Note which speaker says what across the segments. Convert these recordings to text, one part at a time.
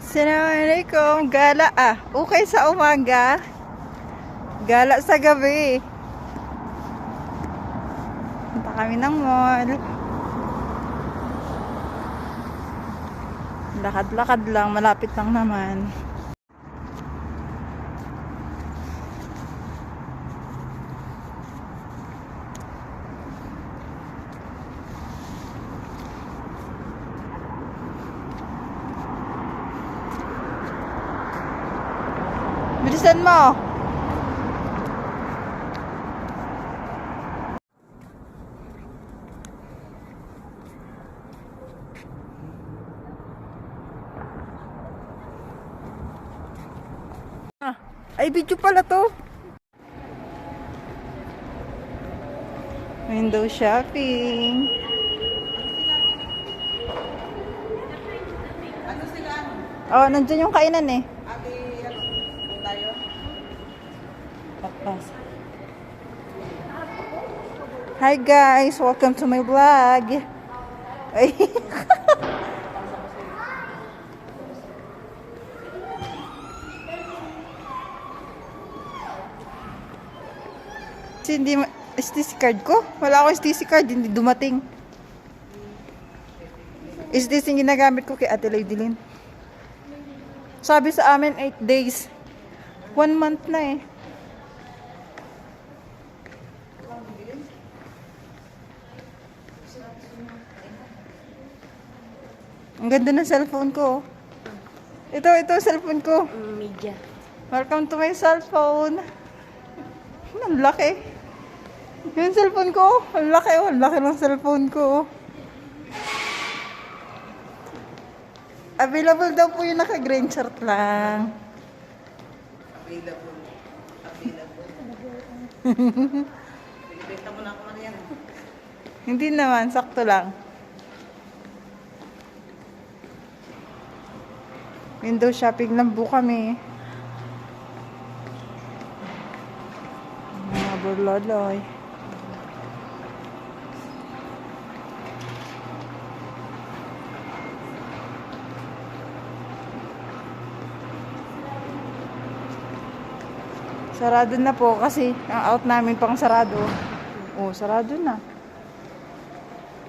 Speaker 1: Assalamualaikum. Gala okay sa umaga. Gala sa gabi. Punta kami ng mall. Lakad-lakad lang, malapit lang naman. Bilisan mo. Ay, video pala to. Window shopping.
Speaker 2: Ano sila?
Speaker 1: Oh, nandiyan yung kainan eh.
Speaker 2: Ate, ano tayo?
Speaker 1: Papas. Hi guys, welcome to my vlog. Ay. Hindi STC card ko. Wala akong STC card, hindi dumating. STC yung ginagamit ko kay Ate Lady Lynn. Sabi sa amin 8 days. 1 month na eh. Ang ganda ng cellphone ko. Ito cellphone ko.
Speaker 2: Media.
Speaker 1: Welcome to my cellphone. Ang laki. Yung cellphone ko, ang laki ng cellphone ko. Available daw po yung naka-green shirt lang.
Speaker 2: Available. Bibenta mo na ako na yan.
Speaker 1: Hindi naman, sakto lang. Window shopping lang po kami. Mga burloloy. Sarado na po kasi ang out namin pang sarado. Oh, sarado na.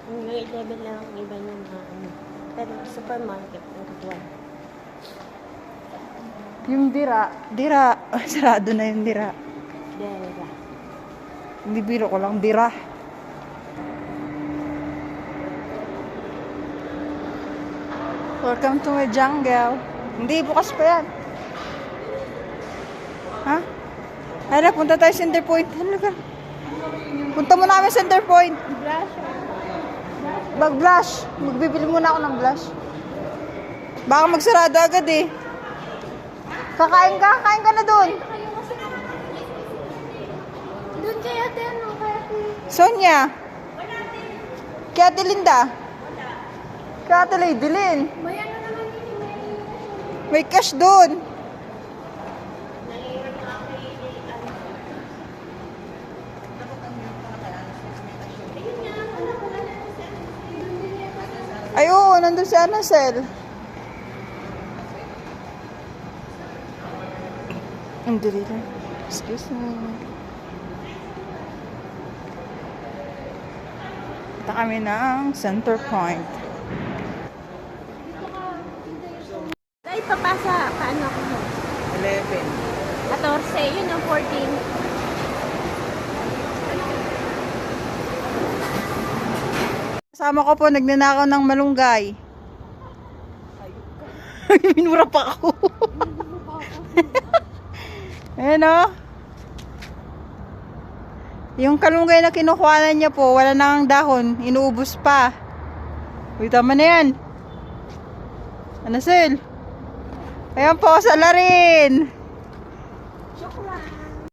Speaker 3: Hanggang 11 lang ang iba niya na ano. Pero supermarket, ang
Speaker 1: Yung dira, sarado na yung dira.
Speaker 3: Dera.
Speaker 1: Hindi biro ko lang, dira. Welcome to my jungle. Hindi, bukas pa yan. Ha? Ay, punta tayo center point. Ano ka? Punta mo namin center point. Mag-blush. Magbibili muna ako ng blush. Baka magsarado agad eh. Kakain ka na dun.
Speaker 3: Doon kaya ano, kaya
Speaker 1: Sonia. Kaya Ate Linda. Kaya Ate Lady Lynn.
Speaker 3: may ano naman
Speaker 1: May cash dun. Ay, oo, nandun si Anacel. Ang dali lang. Excuse me. Punta kami ng center point.
Speaker 3: Ay, papasa, paano ako mo?
Speaker 2: 11.
Speaker 3: 14, yun ang 14.
Speaker 1: Kasama ko po, nagnanakaw ng malunggay. Minura pa ako. Ayan o. Yung kalunggay na kinukuhanan niya po, wala nang dahon. Inuubos pa. Uy, tama na yan. Ano, Sil? Ayan po, sala rin.
Speaker 3: Chocolate.